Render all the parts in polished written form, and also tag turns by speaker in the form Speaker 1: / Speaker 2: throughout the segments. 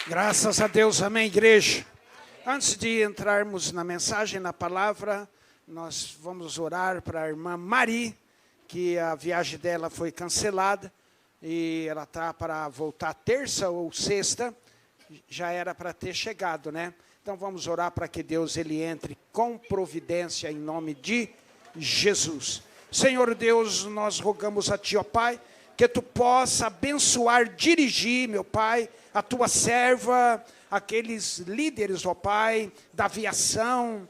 Speaker 1: Graças a Deus, amém, igreja. Antes de entrarmos na mensagem, na palavra, nós vamos orar para a irmã Mari, que a viagem dela foi cancelada, e ela está para voltar terça ou sexta, já era para ter chegado, né? Então vamos orar para que Deus ele entre com providência em nome de Jesus. Senhor Deus, nós rogamos a Ti, ó Pai, que Tu possa abençoar, dirigir, meu Pai, a Tua serva, aqueles líderes, ó Pai, da aviação,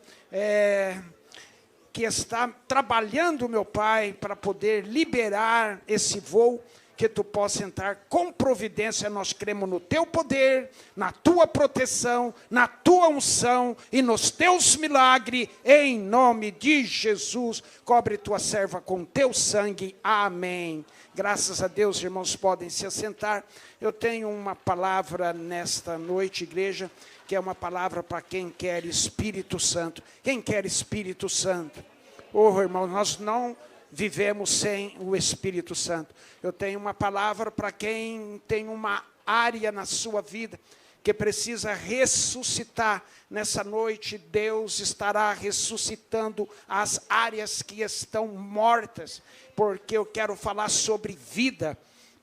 Speaker 1: que está trabalhando, meu Pai, para poder liberar esse voo, que Tu possa entrar com providência. Nós cremos no Teu poder, na Tua proteção, na Tua unção e nos Teus milagres, em nome de Jesus. Cobre Tua serva com Teu sangue. Amém. Graças a Deus, irmãos, podem se assentar. Eu tenho uma palavra nesta noite, igreja, que é uma palavra para quem quer Espírito Santo. Quem quer Espírito Santo? Oh, irmão, nós não vivemos sem o Espírito Santo. Eu tenho uma palavra para quem tem uma área na sua vida que precisa ressuscitar. Nessa noite, Deus estará ressuscitando as áreas que estão mortas, porque eu quero falar sobre vida,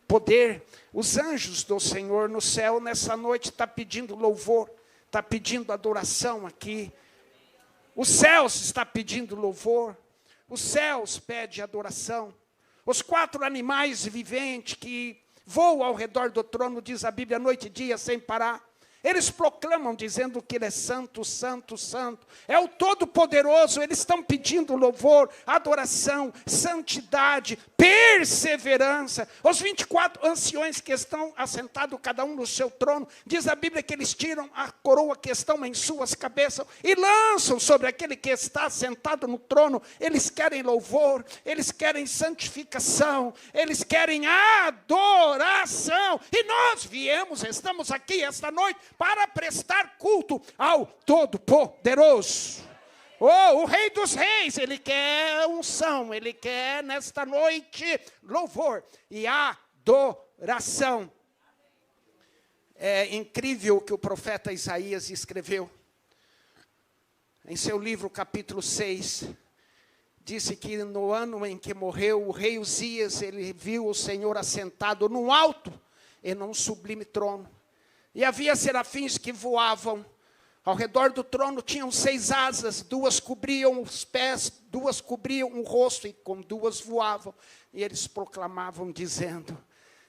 Speaker 1: poder. Os anjos do Senhor no céu, nessa noite, estão pedindo louvor, está pedindo adoração aqui. Os céus está pedindo louvor, os céus pedem adoração. Os 4 animais viventes que voam ao redor do trono, diz a Bíblia, noite e dia, sem parar. Eles proclamam dizendo que Ele é santo, santo, santo. É o Todo-Poderoso. Eles estão pedindo louvor, adoração, santidade, perseverança. Os 24 anciões que estão assentados, cada um no seu trono, diz a Bíblia que eles tiram a coroa que estão em suas cabeças e lançam sobre aquele que está sentado no trono. Eles querem louvor, eles querem santificação, eles querem adoração. E nós estamos aqui esta noite para prestar culto ao Todo-Poderoso. Oh, o Rei dos Reis, Ele quer unção, Ele quer nesta noite louvor e adoração. É incrível o que o profeta Isaías escreveu. Em seu livro, capítulo 6, disse que no ano em que morreu o rei Uzias, ele viu o Senhor assentado num alto e num sublime trono. E havia serafins que voavam. Ao redor do trono tinham 6 asas, 2 cobriam os pés, 2 cobriam o rosto, e com 2 voavam. E eles proclamavam dizendo: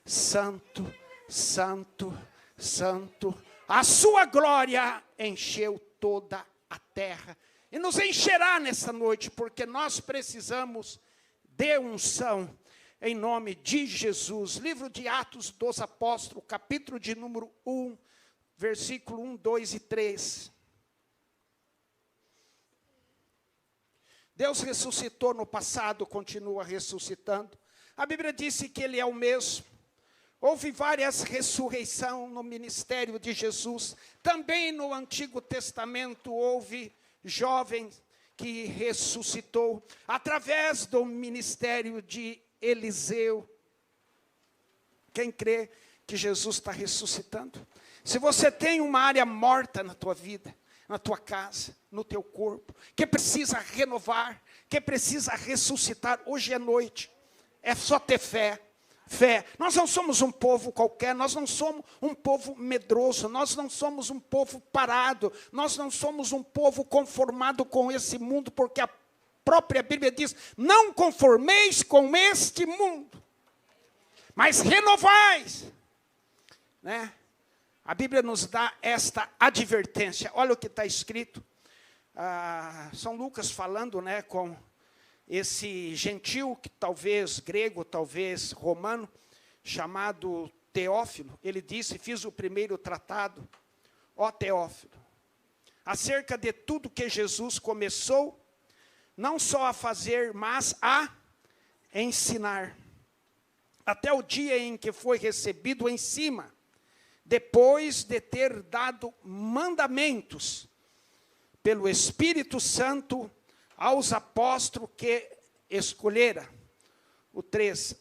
Speaker 1: Santo, Santo, Santo, a sua glória encheu toda a terra. E nos encherá nessa noite, porque nós precisamos de unção. Em nome de Jesus. Livro de Atos dos Apóstolos, capítulo de número 1, versículo 1, 2 e 3. Deus ressuscitou no passado, continua ressuscitando. A Bíblia disse que Ele é o mesmo. Houve várias ressurreições no ministério de Jesus. Também no Antigo Testamento houve jovens que ressuscitou através do ministério de Eliseu. Quem crê que Jesus está ressuscitando? Se você tem uma área morta na tua vida, na tua casa, no teu corpo, que precisa renovar, que precisa ressuscitar, hoje é noite. É só ter fé. Fé. Nós não somos um povo qualquer, nós não somos um povo medroso, nós não somos um povo parado, nós não somos um povo conformado com esse mundo, porque a própria Bíblia diz: não conformeis com este mundo, mas renovais. Né? A Bíblia nos dá esta advertência. Olha o que está escrito. São Lucas falando, né, com esse gentil, que talvez grego, talvez romano, chamado Teófilo. Ele disse: fiz o primeiro tratado, ó Teófilo, acerca de tudo que Jesus começou, não só a fazer, mas a ensinar, até o dia em que foi recebido em cima, depois de ter dado mandamentos pelo Espírito Santo aos apóstolos que escolhera. O 3,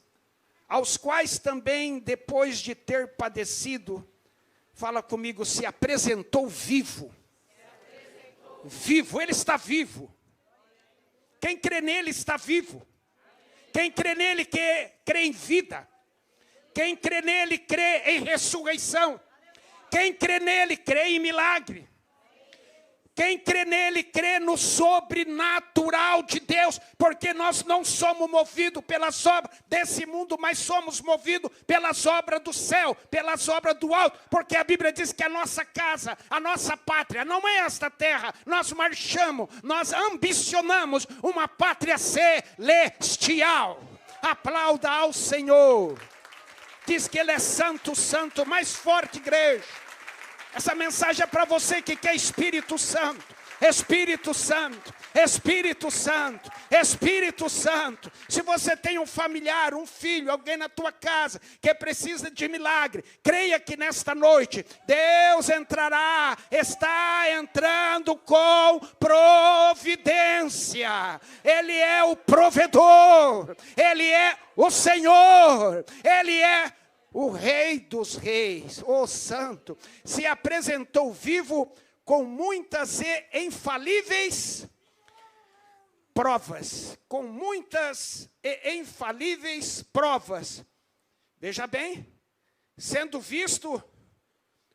Speaker 1: aos quais também, depois de ter padecido, Fala comigo, se apresentou vivo. Vivo, ele está vivo. Quem crê nele está vivo. Quem crê nele crê em vida. Quem crê nele crê em ressurreição. Quem crê nele crê em milagre. Quem crê nele crê no sobrenatural de Deus, porque nós não somos movidos pelas obras desse mundo, mas somos movidos pelas obras do céu, pelas obras do alto, porque a Bíblia diz que a nossa casa, a nossa pátria, não é esta terra, nós marchamos, nós ambicionamos uma pátria celestial. Aplauda ao Senhor. Diz que Ele é santo, santo, mais forte, igreja. Essa mensagem é para você que quer Espírito Santo. Espírito Santo, Espírito Santo, Espírito Santo. Se você tem um familiar, um filho, alguém na tua casa que precisa de milagre, creia que nesta noite Deus entrará, está entrando com providência. Ele é o provedor, Ele é o Senhor, Ele é o Rei dos Reis, o Santo. Se apresentou vivo com muitas e infalíveis provas. Com muitas e infalíveis provas. Veja bem, sendo visto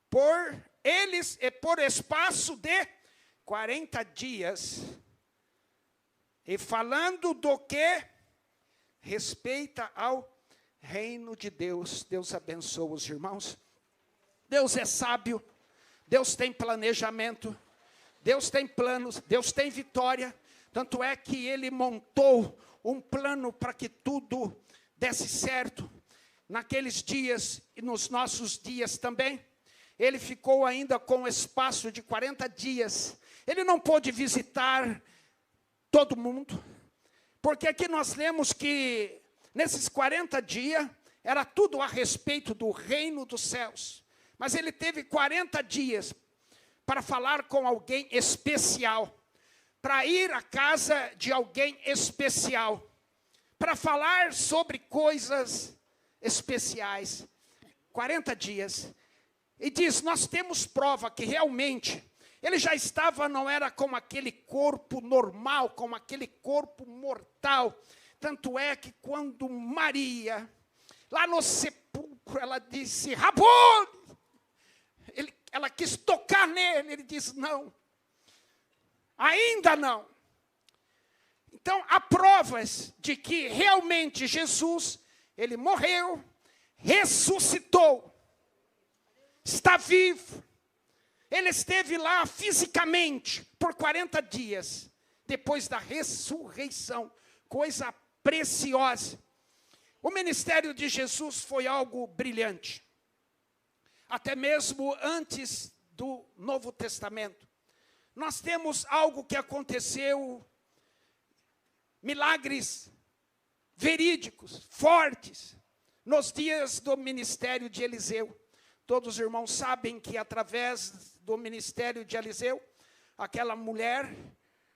Speaker 1: por eles e por espaço de 40 dias. E falando do que respeita ao reino de Deus. Deus abençoa os irmãos. Deus é sábio. Deus tem planejamento. Deus tem planos. Deus tem vitória. Tanto é que Ele montou um plano para que tudo desse certo. Naqueles dias e nos nossos dias também. Ele ficou ainda com um espaço de 40 dias. Ele não pôde visitar todo mundo. Porque aqui nós lemos que nesses 40 dias, era tudo a respeito do reino dos céus. Mas ele teve 40 dias para falar com alguém especial. Para ir à casa de alguém especial. Para falar sobre coisas especiais. 40 dias. E diz, nós temos prova que realmente ele já estava, não era como aquele corpo normal, como aquele corpo mortal. Tanto é que quando Maria, lá no sepulcro, ela disse, Rabone, ela quis tocar nele, ele disse, não, ainda não. Então, há provas de que realmente Jesus, ele morreu, ressuscitou, está vivo. Ele esteve lá fisicamente por 40 dias, depois da ressurreição, coisa preciosa. O ministério de Jesus foi algo brilhante. Até mesmo antes do Novo Testamento. Nós temos algo que aconteceu, milagres verídicos, fortes, nos dias do ministério de Eliseu. Todos os irmãos sabem que através do ministério de Eliseu, aquela mulher,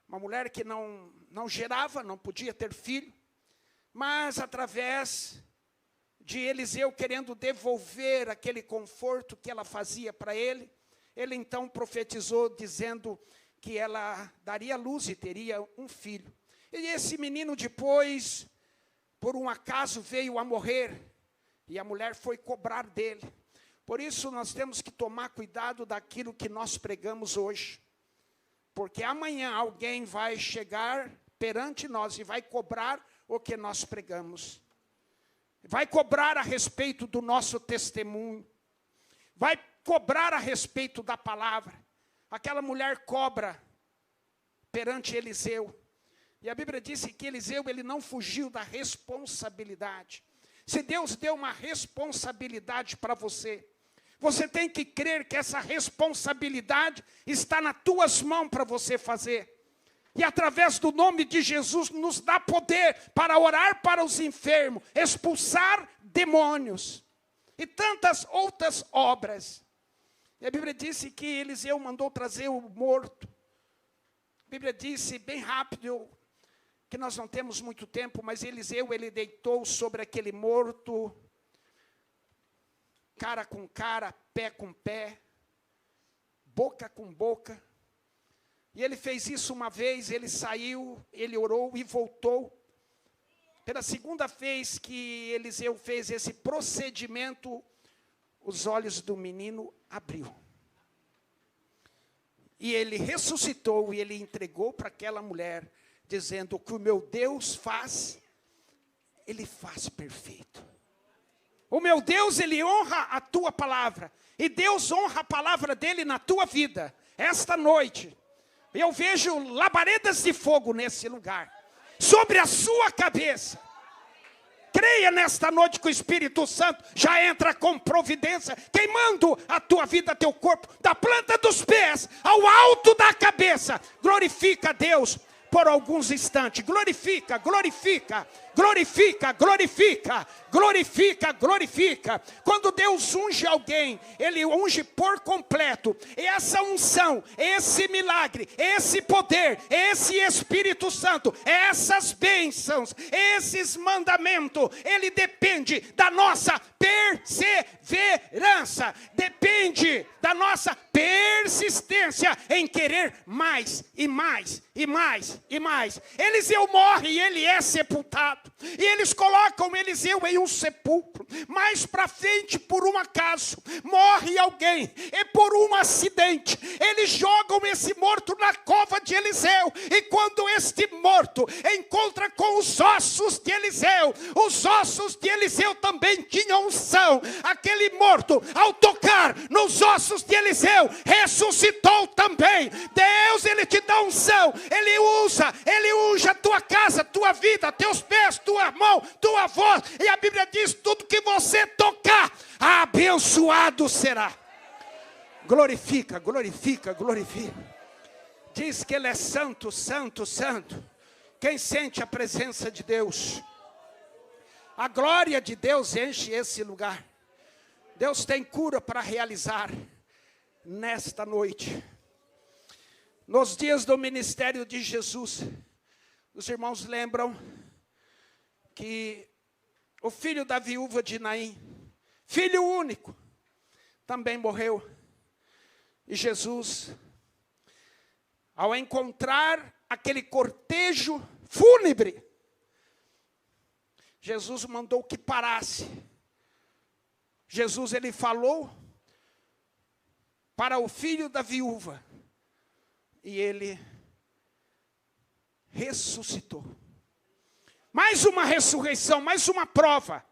Speaker 1: uma mulher que não gerava, não podia ter filho, mas através de Eliseu querendo devolver aquele conforto que ela fazia para ele, ele então profetizou dizendo que ela daria luz e teria um filho. E esse menino depois, por um acaso, veio a morrer, e a mulher foi cobrar dele. Por isso nós temos que tomar cuidado daquilo que nós pregamos hoje. Porque amanhã alguém vai chegar perante nós e vai cobrar o que nós pregamos. Vai cobrar a respeito do nosso testemunho. Vai cobrar a respeito da palavra. Aquela mulher cobra perante Eliseu. E a Bíblia diz que Eliseu, ele não fugiu da responsabilidade. Se Deus deu uma responsabilidade para você, você tem que crer que essa responsabilidade está nas tuas mãos para você fazer. E através do nome de Jesus nos dá poder para orar para os enfermos, expulsar demônios e tantas outras obras. E a Bíblia disse que Eliseu mandou trazer o morto. A Bíblia disse bem rápido, que nós não temos muito tempo, mas Eliseu, ele deitou sobre aquele morto cara com cara, pé com pé, boca com boca. E ele fez isso uma vez, ele saiu, ele orou e voltou. Pela segunda vez que Eliseu fez esse procedimento, os olhos do menino abriu. E ele ressuscitou e ele entregou para aquela mulher, dizendo: o que o meu Deus faz, Ele faz perfeito. O meu Deus, Ele honra a tua palavra. E Deus honra a palavra dEle na tua vida. Esta noite, eu vejo labaredas de fogo nesse lugar, sobre a sua cabeça. Creia nesta noite que o Espírito Santo já entra com providência, queimando a tua vida, teu corpo, da planta dos pés ao alto da cabeça. Glorifica a Deus por alguns instantes. Glorifica, glorifica, glorifica, glorifica, glorifica, glorifica. Quando Deus unge alguém, Ele unge por completo. E essa unção, esse milagre, esse poder, esse Espírito Santo, essas bênçãos, esses mandamentos, ele depende da nossa perseverança, depende da nossa persistência em querer mais e mais e mais e mais. Eliseu morre e ele é sepultado. E eles colocam Eliseu em um sepulcro. Mais para frente, por um acaso, morre alguém. E por um acidente, eles jogam esse morto na cova de Eliseu. E quando este morto encontra com os ossos de Eliseu, os ossos de Eliseu também tinham unção. Aquele morto, ao tocar nos ossos de Eliseu, ressuscitou também. Deus, Ele te dá unção. Ele unge a tua casa, tua vida, teus pés, tua mão, tua voz. E a Bíblia diz: tudo que você tocar, abençoado será. Glorifica, glorifica, glorifica. Diz que Ele é santo, santo, santo. Quem sente a presença de Deus, a glória de Deus enche esse lugar. Deus tem cura para realizar nesta noite. Nos dias do ministério de Jesus, os irmãos lembram que o filho da viúva de Naim, filho único, também morreu. E Jesus, ao encontrar aquele cortejo fúnebre, Jesus mandou que parasse. Jesus, ele falou para o filho da viúva, e ele ressuscitou. Mais uma ressurreição, mais uma prova.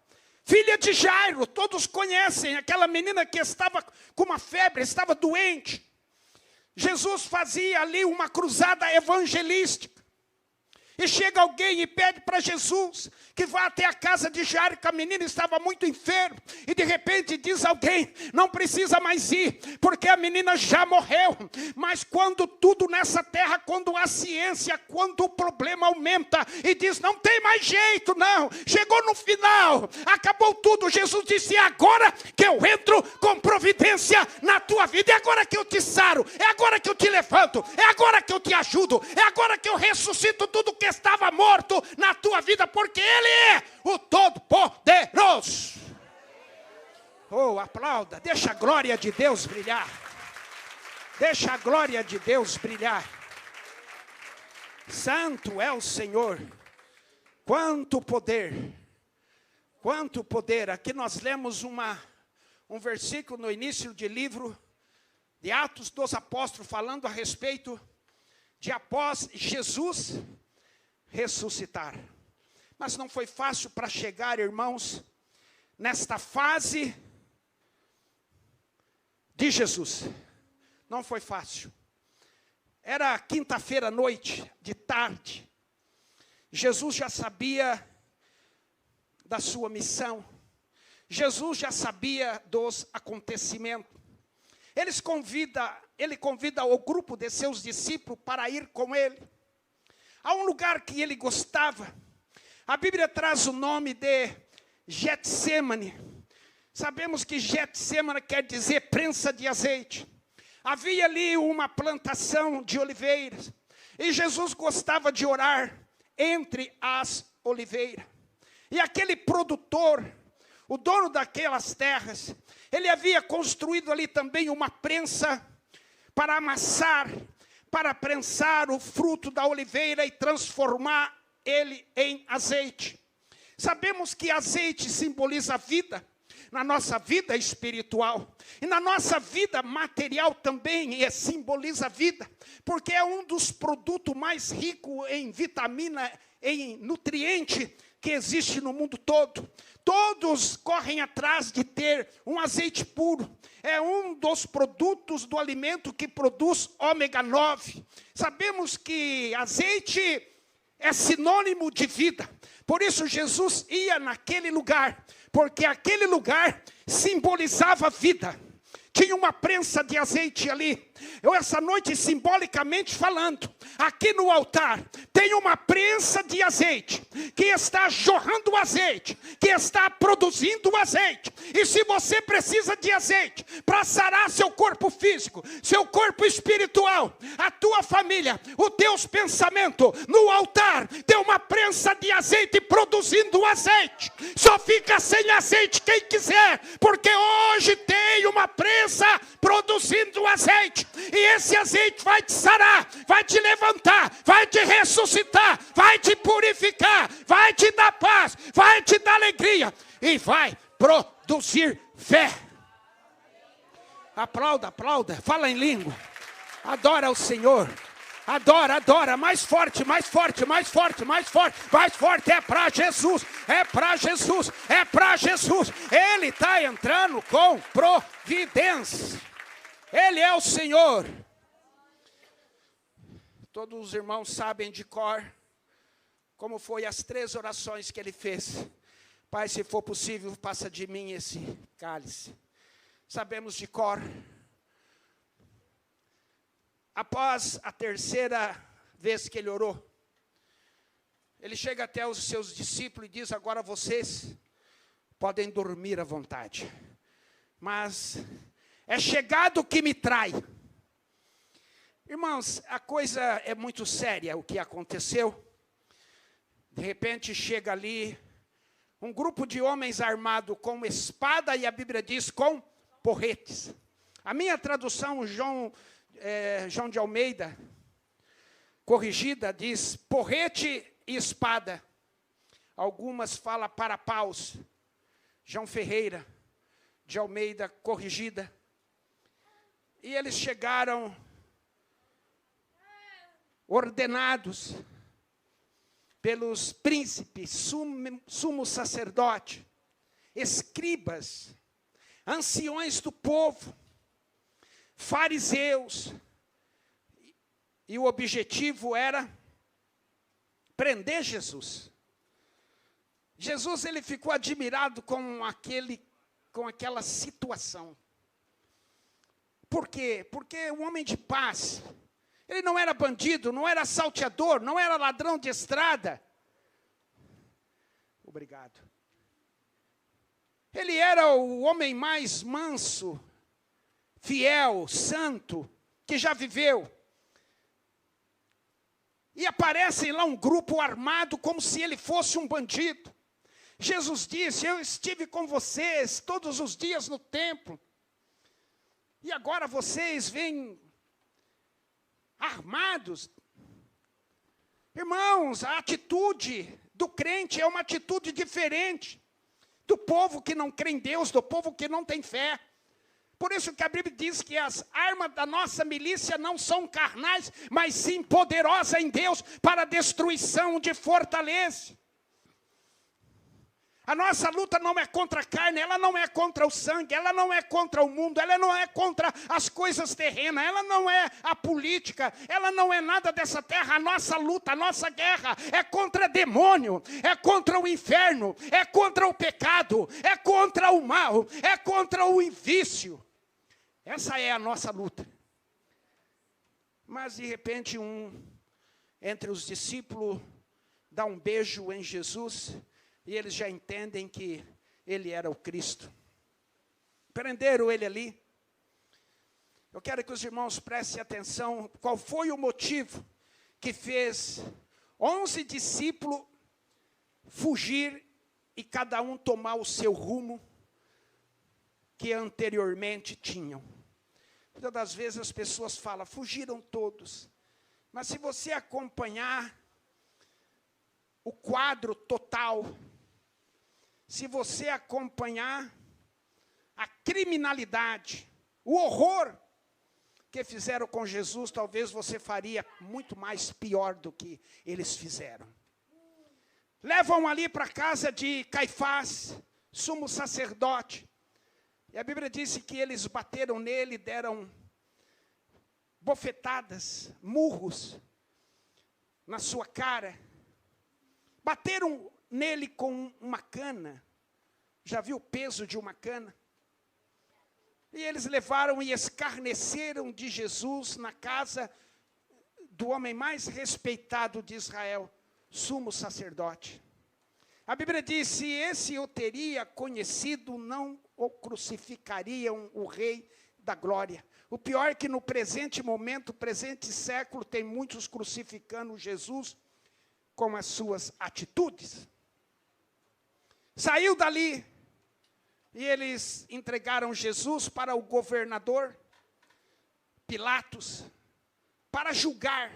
Speaker 1: Filha de Jairo, todos conhecem aquela menina que estava com uma febre, estava doente. Jesus fazia ali uma cruzada evangelística. E chega alguém e pede para Jesus que vá até a casa de Jairo, que a menina estava muito enferma. E de repente diz alguém: não precisa mais ir, porque a menina já morreu. Mas quando tudo nessa terra, quando a ciência, quando o problema aumenta e diz: não tem mais jeito, não, chegou no final, acabou tudo, Jesus disse: é agora que eu entro com providência na tua vida, é agora que eu te saro, é agora que eu te levanto, é agora que eu te ajudo, é agora que eu ressuscito tudo que estava morto na tua vida, porque Ele é o Todo-Poderoso. Oh, aplauda, deixa a glória de Deus brilhar. Deixa a glória de Deus brilhar. Santo é o Senhor. Quanto poder. Quanto poder. Aqui nós lemos um versículo no início do livro de Atos dos Apóstolos, falando a respeito de após Jesus ressuscitar. Mas não foi fácil para chegar, irmãos, nesta fase de Jesus. Não foi fácil. Era quinta-feira à noite, de tarde. Jesus já sabia da sua missão. Jesus já sabia dos acontecimentos. Ele convida o grupo de seus discípulos para ir com ele a um lugar que ele gostava. A Bíblia traz o nome de Getsemane. Sabemos que Getsemane quer dizer prensa de azeite. Havia ali uma plantação de oliveiras. E Jesus gostava de orar entre as oliveiras. E aquele produtor, o dono daquelas terras, Ele havia construído ali também uma prensa para amassar, para prensar o fruto da oliveira e transformar ele em azeite. Sabemos que azeite simboliza a vida, na nossa vida espiritual. E na nossa vida material também simboliza a vida, porque é um dos produtos mais ricos em vitamina, em nutriente que existe no mundo todo. Todos correm atrás de ter um azeite puro. É um dos produtos do alimento que produz ômega 9. Sabemos que azeite é sinônimo de vida. Por isso Jesus ia naquele lugar, porque aquele lugar simbolizava vida. Tinha uma prensa de azeite ali. Eu, essa noite, simbolicamente falando, aqui no altar, tem uma prensa de azeite, que está jorrando azeite, que está produzindo azeite. E se você precisa de azeite para sarar seu corpo físico, seu corpo espiritual, a tua família, os teus pensamentos, no altar, tem uma prensa de azeite produzindo azeite. Só fica sem azeite quem quiser, porque hoje tem uma prensa produzindo azeite, e esse azeite vai te sarar, vai te levantar, vai te ressuscitar, vai te purificar, vai te dar paz, vai te dar alegria e vai produzir fé. Aplauda, aplauda, fala em língua, adora o Senhor. Adora, adora, mais forte, mais forte, mais forte, mais forte, mais forte. É para Jesus, é para Jesus, é para Jesus. Ele está entrando com providência. Ele é o Senhor. Todos os irmãos sabem de cor como foi as 3 orações que ele fez. Pai, se for possível, passa de mim esse cálice. Sabemos de cor. Após a 3ª vez que ele orou, ele chega até os seus discípulos e diz: agora vocês podem dormir à vontade, mas é chegado o que me trai. Irmãos, a coisa é muito séria o que aconteceu. De repente chega ali um grupo de homens armados com espada, e a Bíblia diz com porretes. A minha tradução, João de Almeida, corrigida, diz porrete e espada. Algumas falam para paus. João Ferreira, de Almeida, corrigida. E eles chegaram ordenados pelos príncipes, sumo sacerdote, escribas, anciões do povo, fariseus, e o objetivo era prender Jesus. Jesus, ele ficou admirado com aquela situação. Por quê? Porque o homem de paz, ele não era bandido, não era salteador, não era ladrão de estrada. Obrigado. Ele era o homem mais manso, fiel, santo, que já viveu. E aparece lá um grupo armado como se ele fosse um bandido. Jesus disse: eu estive com vocês todos os dias no templo, e agora vocês vêm armados. Irmãos, a atitude do crente é uma atitude diferente do povo que não crê em Deus, do povo que não tem fé. Por isso que a Bíblia diz que as armas da nossa milícia não são carnais, mas sim poderosas em Deus para a destruição de fortaleza. A nossa luta não é contra a carne, ela não é contra o sangue, ela não é contra o mundo, ela não é contra as coisas terrenas, ela não é a política, ela não é nada dessa terra. A nossa luta, a nossa guerra é contra demônio, é contra o inferno, é contra o pecado, é contra o mal, é contra o vício. Essa é a nossa luta. Mas de repente entre os discípulos dá um beijo em Jesus, e eles já entendem que ele era o Cristo. Prenderam ele ali. Eu quero que os irmãos prestem atenção. Qual foi o motivo que fez 11 discípulos fugir e cada um tomar o seu rumo? que anteriormente tinham. Muitas das vezes as pessoas falam, fugiram todos. Mas se você acompanhar o quadro total, se você acompanhar a criminalidade, o horror que fizeram com Jesus, talvez você faria muito mais pior do que eles fizeram. Levam ali para a casa de Caifás, sumo sacerdote. E a Bíblia diz que eles bateram nele, deram bofetadas, murros na sua cara. Bateram nele com uma cana. Já viu o peso de uma cana? E eles levaram e escarneceram de Jesus na casa do homem mais respeitado de Israel, sumo sacerdote. A Bíblia diz, se esse o teria conhecido, não o crucificariam o rei da glória. O pior é que no presente momento, presente século, tem muitos crucificando Jesus com as suas atitudes. Saiu dali e eles entregaram Jesus para o governador Pilatos para julgar.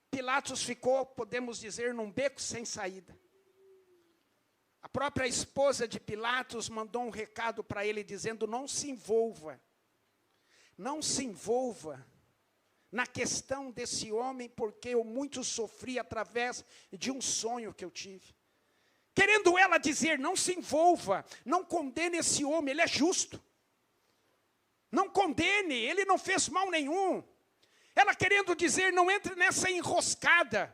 Speaker 1: Pilatos ficou, podemos dizer, num beco sem saída. A própria esposa de Pilatos mandou um recado para ele dizendo, não se envolva na questão desse homem, porque eu muito sofri através de um sonho que eu tive. Querendo ela dizer, não se envolva, não condene esse homem, ele é justo. Não condene, ele não fez mal nenhum. Ela querendo dizer, não entre nessa enroscada.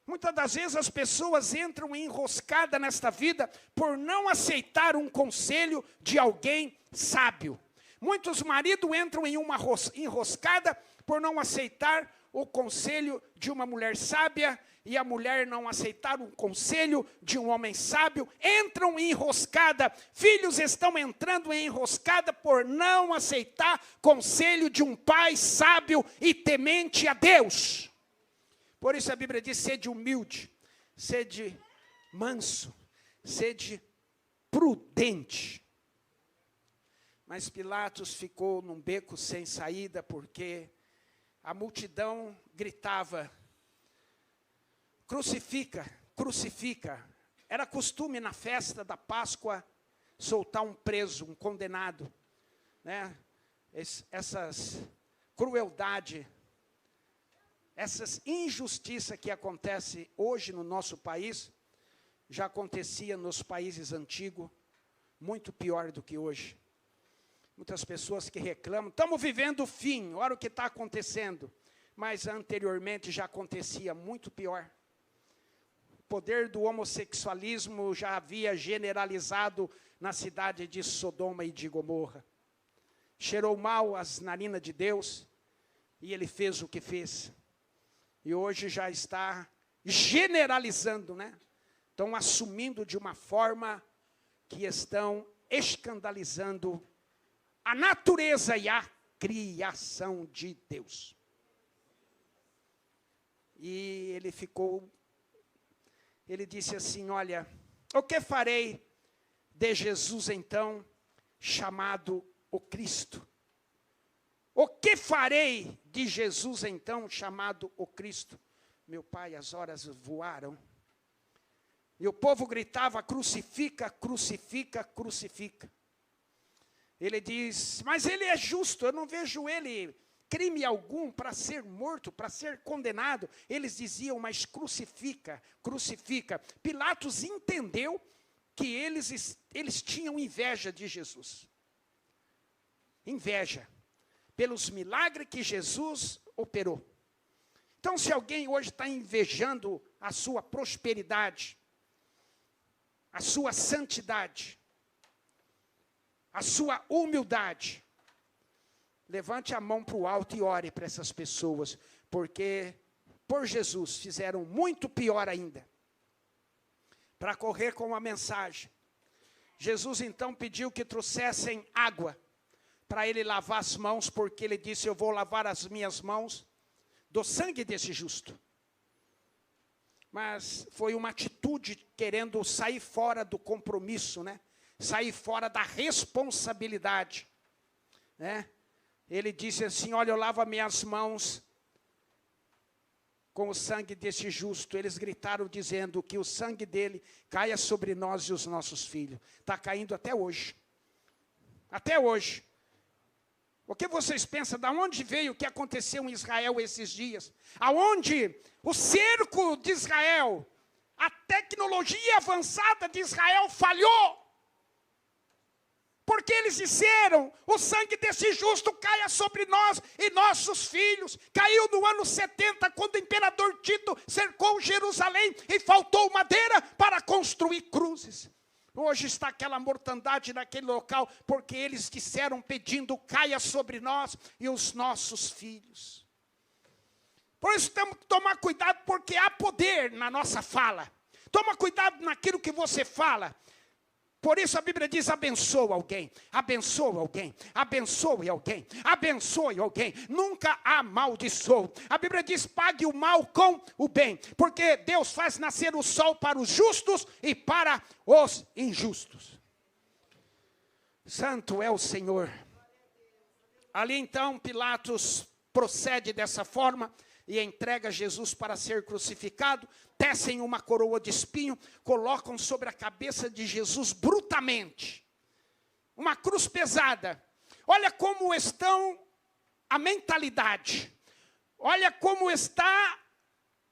Speaker 1: Muitas das vezes as pessoas entram em enroscada nesta vida por não aceitar um conselho de alguém sábio. Muitos maridos entram em uma enroscada por não aceitar o conselho de uma mulher sábia e a mulher não aceitar um conselho de um homem sábio, entram em enroscada. Filhos estão entrando em enroscada por não aceitar conselho de um pai sábio e temente a Deus. Por isso a Bíblia diz, sede humilde, sede manso, sede prudente. Mas Pilatos ficou num beco sem saída, porque a multidão gritava, crucifica, crucifica. Era costume na festa da Páscoa soltar um preso, um condenado, né? Essas crueldade, essas injustiças que acontecem hoje no nosso país, já acontecia nos países antigos, muito pior do que hoje. Muitas pessoas que reclamam, estamos vivendo o fim, olha o que está acontecendo. Mas anteriormente já acontecia muito pior. O poder do homossexualismo já havia generalizado na cidade de Sodoma e de Gomorra. Cheirou mal as narinas de Deus e ele fez o que fez. E hoje já está generalizando, né? Estão assumindo de uma forma que estão escandalizando a natureza e a criação de Deus. E ele disse assim, olha, o que farei de Jesus então, chamado o Cristo? O que farei de Jesus então, chamado o Cristo? Meu pai, as horas voaram. E o povo gritava, crucifica, crucifica, crucifica. Ele diz, mas ele é justo, eu não vejo ele crime algum para ser morto, para ser condenado. Eles diziam, mas crucifica, crucifica. Pilatos entendeu que eles tinham inveja de Jesus. Inveja pelos milagres que Jesus operou. Então, se alguém hoje está invejando a sua prosperidade, a sua santidade, a sua humildade, levante a mão para o alto e ore para essas pessoas, porque por Jesus fizeram muito pior ainda. Para correr com a mensagem, Jesus então pediu que trouxessem água para ele lavar as mãos, porque ele disse, eu vou lavar as minhas mãos do sangue desse justo. Mas foi uma atitude querendo sair fora do compromisso, né? sair fora da responsabilidade, né? Ele disse assim, olha, eu lavo as minhas mãos com o sangue deste justo. Eles gritaram dizendo que o sangue dele caia sobre nós e os nossos filhos. Está caindo até hoje. Até hoje. O que vocês pensam? Da onde veio o que aconteceu em Israel esses dias? Aonde o cerco de Israel, a tecnologia avançada de Israel falhou. Porque eles disseram, o sangue desse justo caia sobre nós e nossos filhos. Caiu no ano 70, quando o imperador Tito cercou Jerusalém e faltou madeira para construir cruzes. Hoje está aquela mortandade naquele local, porque eles disseram, pedindo, caia sobre nós e os nossos filhos. Por isso temos que tomar cuidado, porque há poder na nossa fala. Toma cuidado naquilo que você fala. Por isso a Bíblia diz, abençoa alguém, abençoa alguém, abençoe alguém, abençoe alguém. Nunca amaldiçoe. A Bíblia diz, pague o mal com o bem. Porque Deus faz nascer o sol para os justos e para os injustos. Santo é o Senhor. Ali então Pilatos procede dessa forma e entrega Jesus para ser crucificado, tecem uma coroa de espinho, colocam sobre a cabeça de Jesus brutamente, uma cruz pesada. Olha como estão a mentalidade, olha como está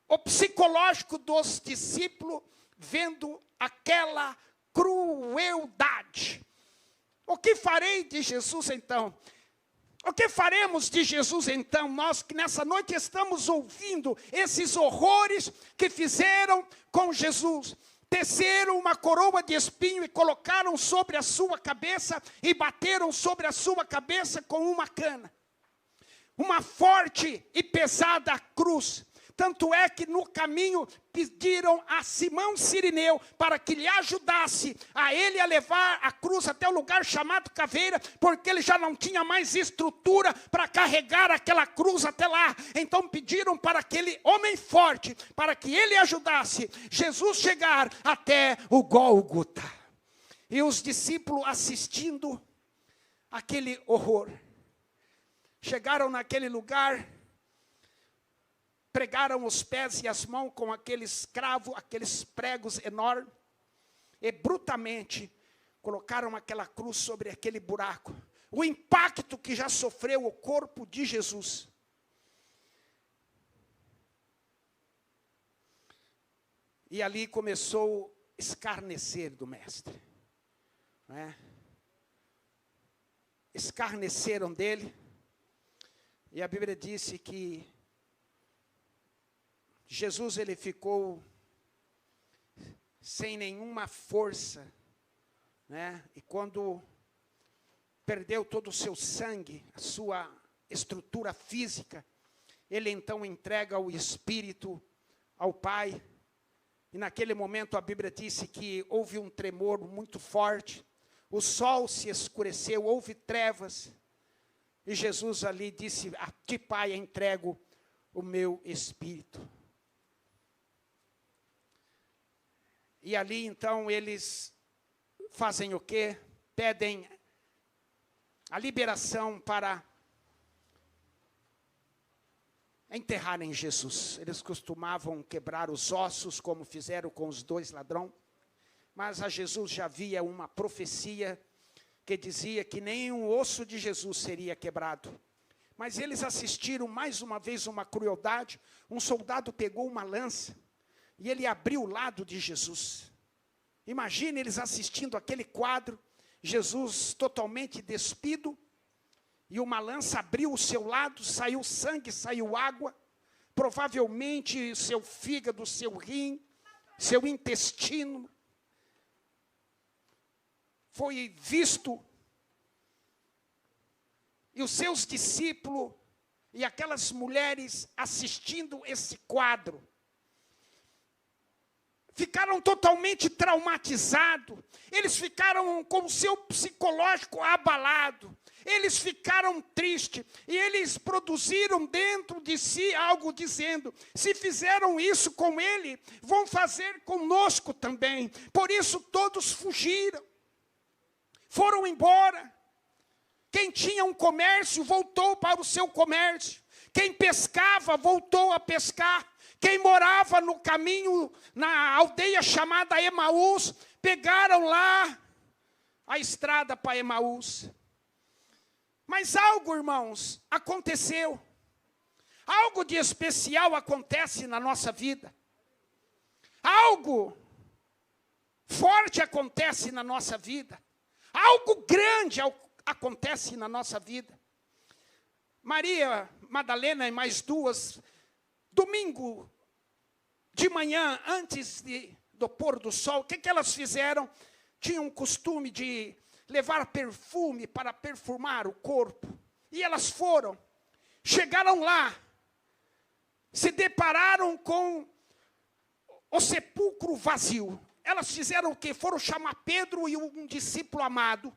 Speaker 1: o psicológico dos discípulos, vendo aquela crueldade. O que farei de Jesus então? O que faremos de Jesus então? Nós que nessa noite estamos ouvindo esses horrores que fizeram com Jesus. Teceram uma coroa de espinho e colocaram sobre a sua cabeça e bateram sobre a sua cabeça com uma cana. Uma forte e pesada cruz. Tanto é que no caminho pediram a Simão Cirineu para que lhe ajudasse a ele a levar a cruz até o lugar chamado Caveira, porque ele já não tinha mais estrutura para carregar aquela cruz até lá. Então pediram para aquele homem forte, para que ele ajudasse Jesus chegar até o Gólgota. E os discípulos assistindo aquele horror. Chegaram naquele lugar, pregaram os pés e as mãos com aqueles cravos, aqueles pregos enormes, e brutalmente colocaram aquela cruz sobre aquele buraco. O impacto que já sofreu o corpo de Jesus. E ali começou a escarnecer do mestre. Não é? Escarneceram dele. E a Bíblia disse que Jesus, ele ficou sem nenhuma força, né? E quando perdeu todo o seu sangue, a sua estrutura física, ele então entrega o Espírito ao Pai. E naquele momento a Bíblia disse que houve um tremor muito forte, o sol se escureceu, houve trevas, e Jesus ali disse, a ti, Pai, entrego o meu Espírito. E ali, então, eles fazem o quê? Pedem a liberação para enterrarem Jesus. Eles costumavam quebrar os ossos, como fizeram com os 2 ladrões. Mas a Jesus já havia uma profecia que dizia que nem um osso de Jesus seria quebrado. Mas eles assistiram mais uma vez uma crueldade. Um soldado pegou uma lança e ele abriu o lado de Jesus. Imagine eles assistindo aquele quadro, Jesus totalmente despido, e uma lança abriu o seu lado, saiu sangue, saiu água, provavelmente seu fígado, seu rim, seu intestino, foi visto, e os seus discípulos, e aquelas mulheres assistindo esse quadro, ficaram totalmente traumatizados, eles ficaram com o seu psicológico abalado, eles ficaram tristes, e eles produziram dentro de si algo dizendo, se fizeram isso com ele, vão fazer conosco também. Por isso todos fugiram. foram embora. Quem tinha um comércio voltou para o seu comércio. Quem pescava voltou a pescar. Quem morava no caminho, na aldeia chamada Emaús, pegaram lá a estrada para Emaús. Mas algo, irmãos, aconteceu. Algo de especial acontece na nossa vida. Algo forte acontece na nossa vida. Algo grande acontece na nossa vida. Maria Madalena e mais duas, domingo de manhã, antes do pôr do sol, o que elas fizeram? Tinham um costume de levar perfume para perfumar o corpo. E elas foram, chegaram lá, se depararam com o sepulcro vazio. Elas fizeram o quê? Foram chamar Pedro e um discípulo amado.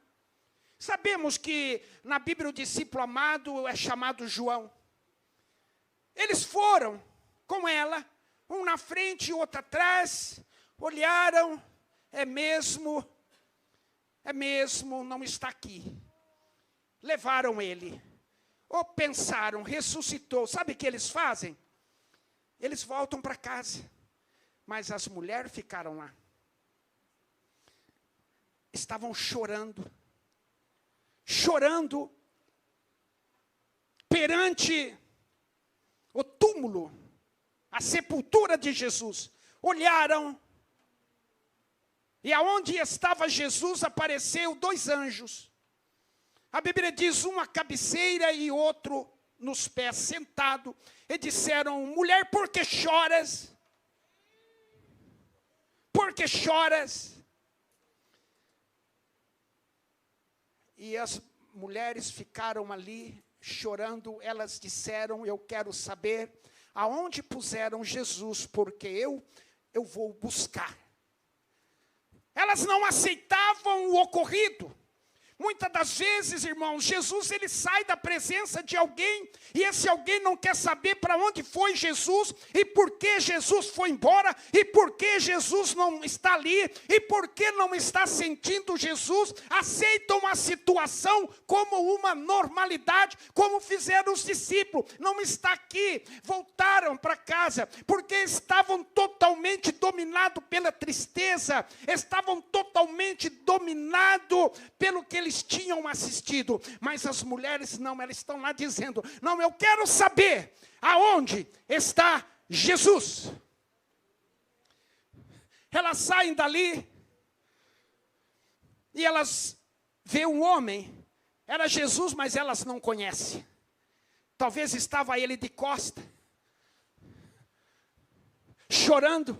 Speaker 1: Sabemos que na Bíblia o discípulo amado é chamado João. Eles foram com ela, um na frente e outro atrás, olharam, é mesmo, não está aqui. Levaram ele, ou pensaram, ressuscitou. Sabe o que eles fazem? Eles voltam para casa, mas as mulheres ficaram lá. Estavam chorando perante o túmulo, a sepultura de Jesus. Olharam, e aonde estava Jesus apareceu 2 anjos. A Bíblia diz, um à cabeceira e outro nos pés, sentado. E disseram, mulher, por que choras? Por que choras? E as mulheres ficaram ali chorando. Elas disseram, eu quero saber aonde puseram Jesus, porque eu vou buscar. Elas não aceitavam o ocorrido. Muitas das vezes, irmãos, Jesus ele sai da presença de alguém, e esse alguém não quer saber para onde foi Jesus, e por que Jesus foi embora, e por que Jesus não está ali, e por que não está sentindo Jesus. Aceitam a situação como uma normalidade, como fizeram os discípulos. Não está aqui, voltaram para casa, porque estavam totalmente dominados pela tristeza, estavam totalmente dominados pelo que eles tinham assistido. Mas as mulheres não, elas estão lá dizendo, não, eu quero saber aonde está Jesus. Elas saem dali e elas veem um homem, era Jesus, mas elas não conhecem. Talvez estava ele de costa, chorando.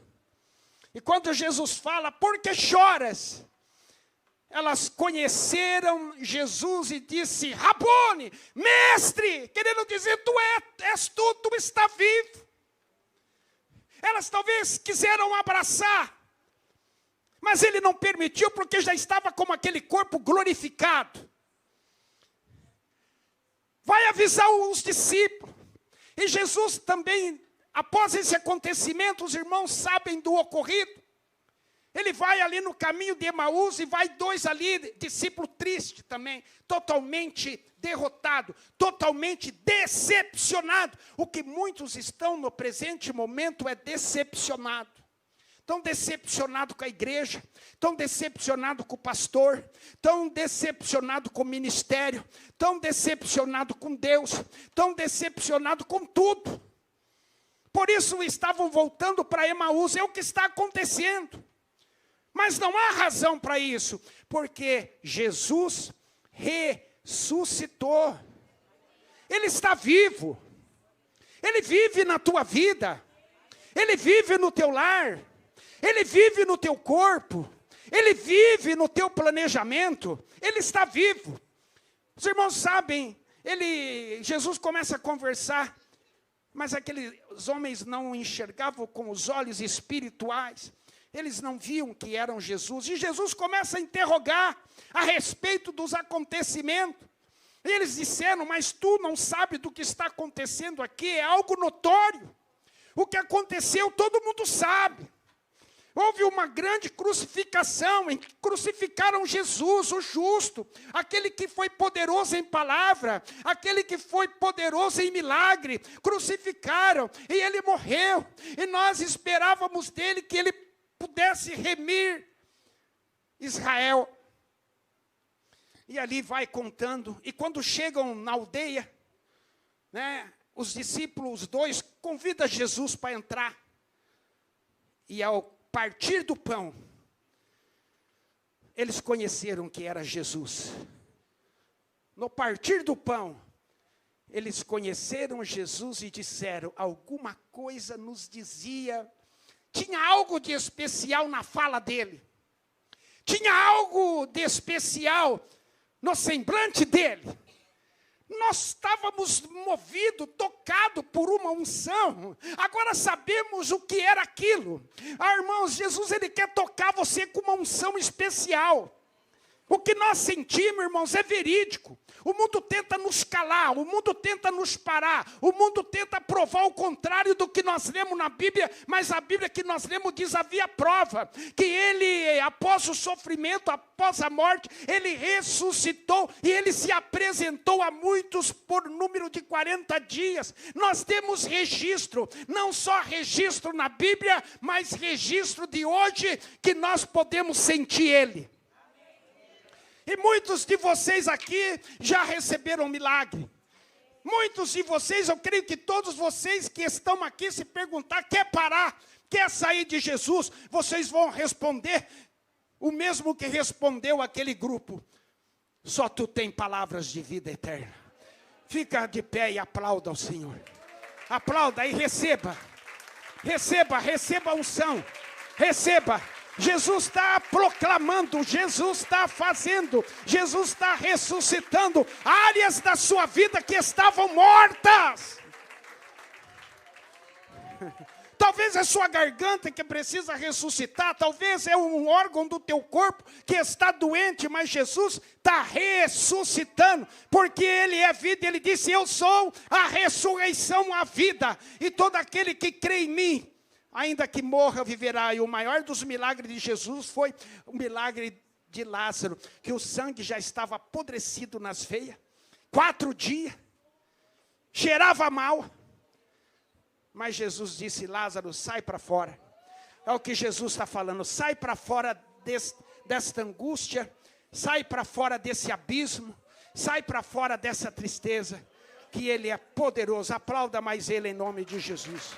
Speaker 1: E quando Jesus fala, por que choras? Elas conheceram Jesus e disse, Rabone, mestre, querendo dizer, tu está vivo. Elas talvez quiseram abraçar, mas ele não permitiu, porque já estava com aquele corpo glorificado. Vai avisar os discípulos. E Jesus também, após esse acontecimento, os irmãos sabem do ocorrido. Ele vai ali no caminho de Emaús e vai 2 ali, discípulo triste também, totalmente derrotado, totalmente decepcionado. O que muitos estão no presente momento é decepcionado. Tão decepcionado com a igreja, tão decepcionado com o pastor, tão decepcionado com o ministério, tão decepcionado com Deus, tão decepcionado com tudo. Por isso estavam voltando para Emaús, é o que está acontecendo. Mas não há razão para isso, porque Jesus ressuscitou. Ele está vivo. Ele vive na tua vida. Ele vive no teu lar. Ele vive no teu corpo. Ele vive no teu planejamento. Ele está vivo. Os irmãos sabem, Jesus começa a conversar, mas aqueles homens não enxergavam com os olhos espirituais. Eles não viam que eram Jesus. E Jesus começa a interrogar a respeito dos acontecimentos. E eles disseram, mas tu não sabes do que está acontecendo aqui, é algo notório. O que aconteceu, todo mundo sabe. Houve uma grande crucificação, em que crucificaram Jesus, o justo, aquele que foi poderoso em palavra, aquele que foi poderoso em milagre. Crucificaram e ele morreu. E nós esperávamos dele que ele pudesse remir Israel. E ali vai contando. E quando chegam na aldeia, né, os discípulos, dois, convidam Jesus para entrar. E ao partir do pão, eles conheceram que era Jesus. No partir do pão, eles conheceram Jesus e disseram, alguma coisa nos dizia, tinha algo de especial na fala dele, tinha algo de especial no semblante dele. Nós estávamos movidos, tocados por uma unção. Agora sabemos o que era aquilo. Irmãos, Jesus, ele quer tocar você com uma unção especial. O que nós sentimos, irmãos, é verídico. O mundo tenta nos calar, o mundo tenta nos parar, o mundo tenta provar o contrário do que nós lemos na Bíblia, mas a Bíblia que nós lemos diz, havia prova, que ele, após o sofrimento, após a morte, ele ressuscitou e ele se apresentou a muitos por número de 40 dias. Nós temos registro, não só registro na Bíblia, mas registro de hoje, que nós podemos sentir ele. E muitos de vocês aqui já receberam milagre. Muitos de vocês, eu creio que todos vocês que estão aqui se perguntar, quer parar, quer sair de Jesus, vocês vão responder o mesmo que respondeu aquele grupo. Só tu tem palavras de vida eterna. Fica de pé e aplauda ao Senhor. Aplauda e receba. Receba a unção. Receba. Jesus está proclamando, Jesus está fazendo, Jesus está ressuscitando áreas da sua vida que estavam mortas. Talvez é sua garganta que precisa ressuscitar, talvez é um órgão do teu corpo que está doente, mas Jesus está ressuscitando, porque Ele é vida. Ele disse, eu sou a ressurreição, a vida, e todo aquele que crê em mim, ainda que morra, viverá. E o maior dos milagres de Jesus foi o milagre de Lázaro, que o sangue já estava apodrecido nas veias, 4 dias, cheirava mal, mas Jesus disse, Lázaro, sai para fora. É o que Jesus está falando, sai para fora desta angústia, sai para fora desse abismo, sai para fora dessa tristeza, que Ele é poderoso. Aplauda mais Ele em nome de Jesus.